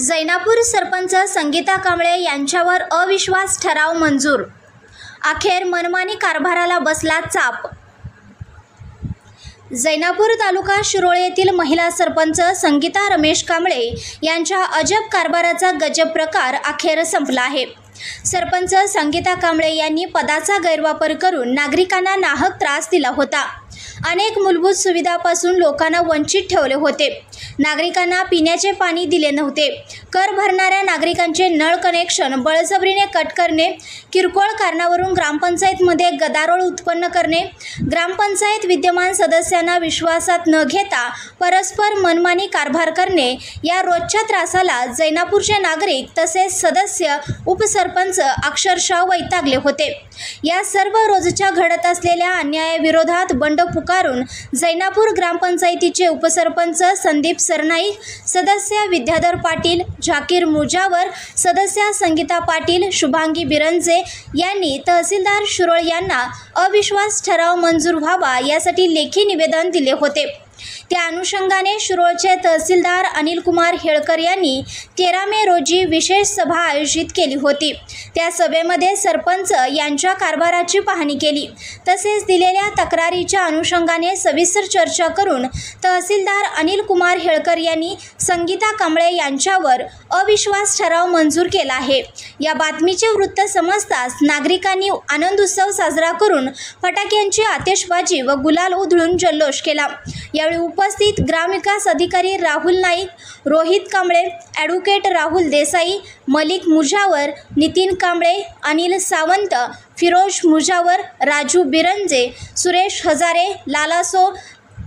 जैनापूर सरपंच संगीता कांबळे यांच्यावर अविश्वास ठराव मंजूर। अखेर मनमानी कारभाराला बसला चाप। जैनापूर तालुका शिरोळ येथील महिला सरपंच संगीता रमेश कांबळे यांच्या अजब कारभाराचा गजब प्रकार अखेर संपला आहे। सरपंच संगीता कांबळे यांनी पदाचा गैरवापर करून नागरिकांना नाहक त्रास दिला होता। अनेक मूलभूत सुविधांपासून लोकांना वंचित ठेवले होते। नागरिकांना पिण्याचे पाणी दिले नव्हते। कर भरणाऱ्या नागरिकांचे नळ कनेक्शन बळजबरीने कट करणे, किरकोळ कारणावरून ग्रामपंचायतमध्ये गदारोळ उत्पन्न करणे, ग्रामपंचायत विद्यमान सदस्यांना विश्वासात न घेता परस्पर मनमानी कारभार करणे या रोजच्या त्रासाला जैनापूरचे नागरिक तसेच सदस्य, उपसरपंच अक्षरशः वैतागले होते। या सर्व रोजच्या घडत असलेल्या अन्यायाविरोधात बंड पुकारून जैनापूर ग्रामपंचायतीचे उपसरपंच संदीप सरनाईक, सदस्य विद्याधर पाटील, झाकीर मुजावर, सदस्य संगीता पाटील, शुभांगी बिरंजे यांनी तहसीलदार शिरोळ यांना अविश्वास ठराव मंजूर व्हावा यासाठी लेखी निवेदन दिले होते। त्या अनुषंगाने शिरोळचे तहसीलदार अनिल कुमार हेळकर यांनी 13 मे रोजी विशेष सभा आयोजित केली होती। त्या सभेमध्ये सरपंच यांच्या कारभाराची पाहणी केली। तसेच दिलेल्या तक्रारीच्या अनुषंगाने सविस्तर चर्चा करून तहसीलदार अनिल कुमार हेळकर यांनी संगीता कांबळे यांच्यावर अविश्वास ठराव मंजूर केला आहे। या बातमीचे वृत्त समजताच नागरिकांनी आनंदोत्सव साजरा करून फटाक्यांची आतिषबाजी व गुलाल उधळून जल्लोष केला। यावेळी उपस्थित ग्रामविकास अधिकारी राहुल नाईक, रोहित कांबळे, ॲडव्होकेट राहुल देसाई, मलिक मुजावर, नितीन कांबळे, अनिल सावंत, फिरोज मुजावर, राजू बिरंजे, सुरेश हजारे, लालासो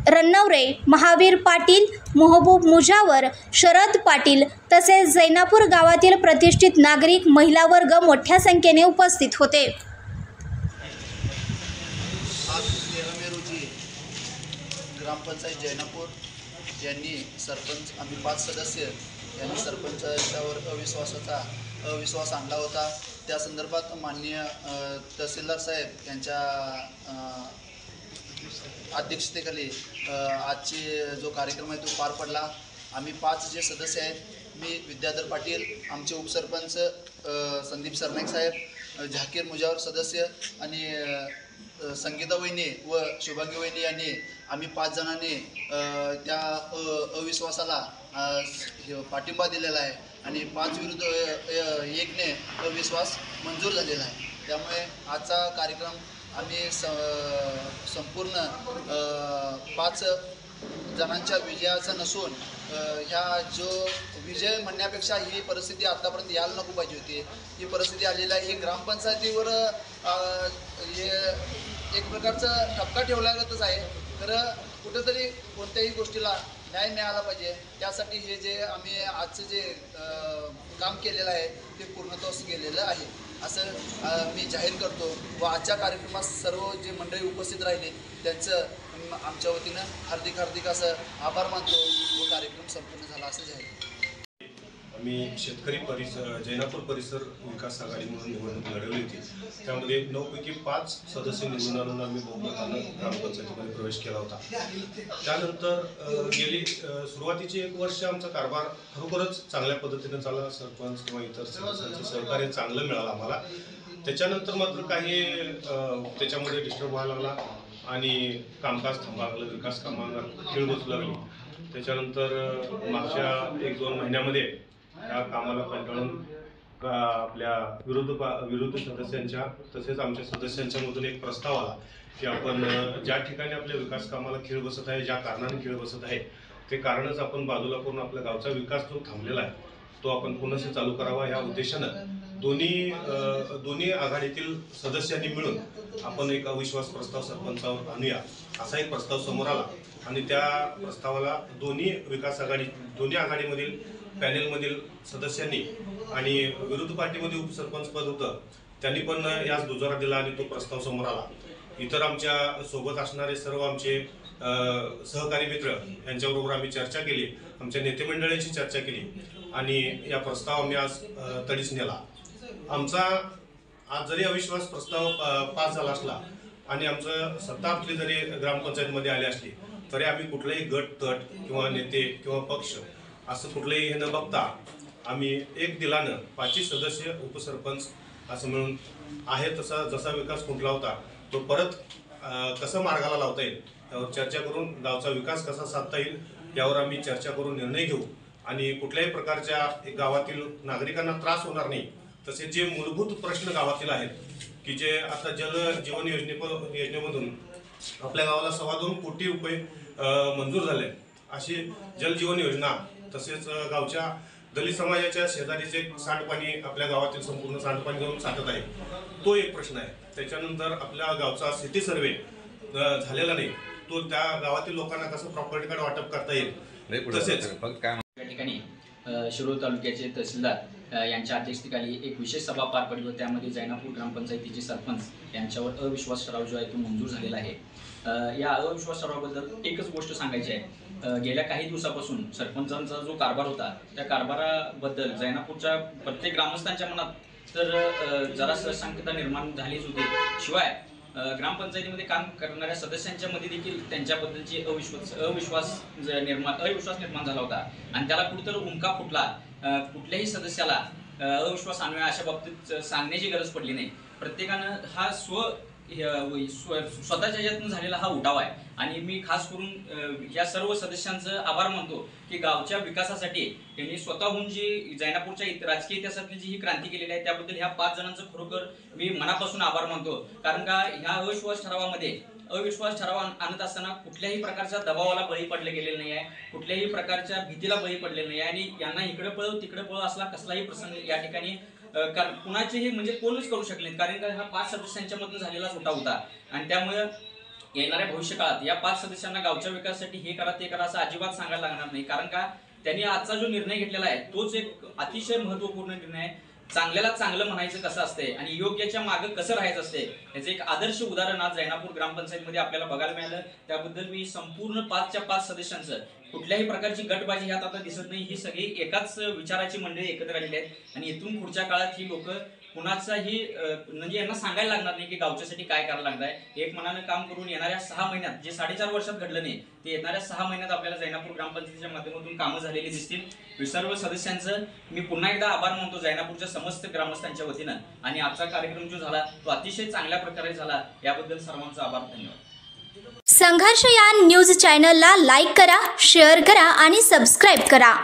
रन्नवरे, महावीर पाटील, महबूब मुजावर, शरद पाटील तसेच जैनापूर गावातील प्रतिष्ठित नागरिक, महिला वर्ग मोठ्या संख्येने उपस्थित होते। ग्रामपंचायत जैनापूर यांनी सरपंच आम्ही 5 सदस्य यांनी सरपंचावर अविश्वास आणला होता। त्या संदर्भात माननीय तहसीलदार साहेब यांच्या अध्यक्षतेखाली आजची जो कार्यक्रम आहे तो पार पडला। आम्ही 5 जे सदस्य आहेत, मी विद्याधर पाटील, आमचे उपसरपंच संदीप सरनाईक साहेब, झाकीर मुजावर सदस्य आणि संगीता वहिनी व शुभांगी वहिनी यांनी आम्ही 5 जणांनी त्या अविश्वासाला पाठिंबा दिलेला आहे आणि 5 विरुद्ध 1ने अविश्वास मंजूर झालेला आहे। त्यामुळे आजचा कार्यक्रम आम्ही संपूर्ण 5 जणांच्या विजयाचा नसून ह्या जो विजय म्हणण्यापेक्षा ही परिस्थिती आतापर्यंत यायला नको पाहिजे होती। ही परिस्थिती आलेली आहे। ही ग्रामपंचायतीवर हे एक प्रकारचा ठपका ठेवल्यागतच आहे। तर कुठेतरी कोणत्याही गोष्टीला न्याय मिळाला पाहिजे, त्यासाठी हे जे आम्ही आजचं जे काम केलेलं आहे ते पूर्णत्वास गेलेलं आहे असं मी जाहीर करतो। व आजच्या कार्यक्रमात सर्व जे मंडळी उपस्थित राहिले त्यांचं आमच्या वतीनं हार्दिक असं आभार मानतो व कार्यक्रम संपूर्ण झाला असं जाहीर करतो। आम्ही शेतकरी जैनापूर परिसर विकास आघाडी म्हणून निवडणूक लढवली होती। त्यामध्ये 9 पैकी 5 सदस्य निवडून आणून आम्ही बहुमतानं ग्रामपंचायतीमध्ये प्रवेश केला होता। त्यानंतर गेली सुरुवातीची 1 वर्ष आमचा कारभार खरोखरच चांगल्या पद्धतीने चालला। सरपंच किंवा इतर सदस्यांचं सहकार्य चांगलं मिळालं आम्हाला। त्याच्यानंतर मात्र काही त्याच्यामध्ये डिस्टर्ब व्हायला लागला आणि कामकाज थांबायला लागलं, विकास कामांना खीळ बसू लागली। त्याच्यानंतर मागच्या 1-2 महिन्यामध्ये या कामाला कंटाळून आपल्या विरोधी सदस्यांच्या तसेच आमच्या सदस्यांच्या मधून एक प्रस्ताव आला की आपण ज्या ठिकाणी आपल्या विकास कामाला खीळ बसत आहे, ज्या कारणाने खीळ बसत आहे ते कारणच आपण बाजूला करून आपल्या गावचा विकास जो थांबलेला आहे तो आपण पुन्हा चालू करावा ह्या उद्देशानं दोन्ही आघाडीतील सदस्यांनी मिळून आपण एक अविश्वास प्रस्ताव सरपंचावर आणूया असा एक प्रस्ताव समोर आला आणि त्या प्रस्तावाला दोन्ही आघाडीमधील पॅनेलमधील सदस्यांनी आणि विरोधी पार्टीमध्ये उपसरपंच पद होतं त्यांनी पण याच दुजोरा दिला आणि तो प्रस्ताव समोर आला। इतर आमच्या सोबत असणारे सर्व आमचे सहकारी मित्र यांच्याबरोबर आम्ही चर्चा केली, आमच्या नेते मंडळाची चर्चा केली आणि या प्रस्ताव आम्ही आज तडीस नेला। आमचा आज जरी अविश्वास प्रस्ताव पास झाला असला आणि आमचं सत्ता आपली जरी ग्रामपंचायतमध्ये आली असली तरी आम्ही कुठलाही गट तट किंवा नेते किंवा पक्ष असं कुठलंही हे न बघता आम्ही एक दिलानं 5 सदस्य उपसरपंच असं म्हणून आहे जसा विकास खुंटला होता तो परत कसं मार्गाला लावता येईल यावर चर्चा करून गावचा विकास कसा साधता येईल यावर आम्ही चर्चा करून निर्णय घेऊ आणि कुठल्याही प्रकारच्या गावातील नागरिकांना त्रास होणार नाही तसे जे मूलभूत प्रश्न गावातील आहेत की जे आता जल जीवन योजनेमधून आपल्या गावाला 2.25 कोटी रुपये मंजूर झाले अशी जल जीवन योजना तसेच गावच्या दलित समाजाच्या शेजारीचे सांडपाणी आपल्या गावातील संपूर्ण सांडपाणी जाऊन साठत आहे तो एक प्रश्न आहे. त्याच्यानंतर आपल्या गावचा सिटी सर्वे झालेला नाही तो त्या गावातील लोकांना कसं प्रॉपर्टी कार्ड वाटप करता येईल. तसेच या ठिकाणी शिरोळ तालुक्याचे तहसीलदार यांच्या अध्यक्षतेखाली एक विशेष सभा पार पडली होती. त्यामध्ये जैनापूर ग्रामपंचायतीचे सरपंच यांच्यावर अविश्वास ठराव जो आहे तो मंजूर झालेला आहे. या अविश्वास ठरावाबद्दल एकच गोष्ट सांगायची आहे. गेल्या काही दिवसापासून सरपंचांचा जो कारभार होता त्या कारभाराबद्दल जैनापूरच्या प्रत्येक ग्रामस्थांच्या मनात तर जरासं शंका निर्माण झालीच होती. शिवाय ग्रामपंचायतीमध्ये काम करणाऱ्या सदस्यांच्या मध्ये देखील त्यांच्याबद्दलची अविश्वास निर्माण झाला होता आणि त्याला कुठेतरी उमका फुटला. कुठल्याही सदस्याला अविश्वास आणूया अशा बाबतीत सांगण्याची गरज पडली नाही. प्रत्येकानं हा स्वतःच्या यातून झालेला हा उठाव आहे आणि मी खास करून या सर्व सदस्यांचं आभार मानतो की गावच्या विकासासाठी त्यांनी स्वतःहून जी जैनापूरच्या राजकीय इतिहासातली जी ही क्रांती केलेली आहे त्याबद्दल ह्या 5 जणांचं खरोखर मी मनापासून आभार मानतो. कारण का ह्या अविश्वास ठराव आणत असताना कुठल्याही प्रकारच्या दबावाला बळी पडले गेलेले नाही आहे, कुठल्याही प्रकारच्या भीतीला बळी पडलेले नाही आणि यांना इकडे पळव तिकडे पळव असला कसलाही प्रसंग या ठिकाणी कुणाचेही म्हणजे कोणच करू शकले नाही. कारण का हा 5 सदस्यांच्या मधून झालेलाच उठाव होता आणि त्यामुळे येणाऱ्या भविष्यकाळात या 5 सदस्यांना गावच्या विकासासाठी हे करा ते करा असं अजिबात सांगायला लागणार नाही. कारण का त्यांनी आजचा जो निर्णय घेतलेला आहे तोच एक अतिशय महत्त्वपूर्ण निर्णय आहे. चांगल्याला चांगलं म्हणायचं कसं असते आणि योग्याच्या मागे कसं राहायचं असते याचं एक आदर्श उदाहरण आज जैनापूर ग्रामपंचायतीमध्ये आपल्याला बघायला मिळालं. त्याबद्दल मी संपूर्ण 5च्या 5 सदस्यांचं कुठल्याही प्रकारची गटबाजी ह्यात आता दिसत नाही. ही सगळी एकाच विचाराची मंडळी एकत्र आलेली आहेत आणि इथून पुढच्या काळात ही लोक कुणाचाही म्हणजे यांना सांगायला लागणार नाही की गावच्यासाठी काय करायला लागणार आहे. एक मनानं काम करून येणाऱ्या 6 महिन्यात जे 4.5 वर्षात घडलं नाही ते येणाऱ्या 6 महिन्यात आपल्याला जैनापूर ग्रामपंचायतीच्या माध्यमातून कामं झालेली दिसतील. सर्व सदस्यांचं मी पुन्हा एकदा आभार मानतो जैनापूरच्या समस्त ग्रामस्थांच्या वतीनं आणि आजचा कार्यक्रम जो झाला तो अतिशय चांगल्या प्रकारे झाला याबद्दल सर्वांचा आभार. धन्यवाद. संघर्ष या न्यूज चॅनलला लाईक करा, शेअर करा आणि सबस्क्राईब करा.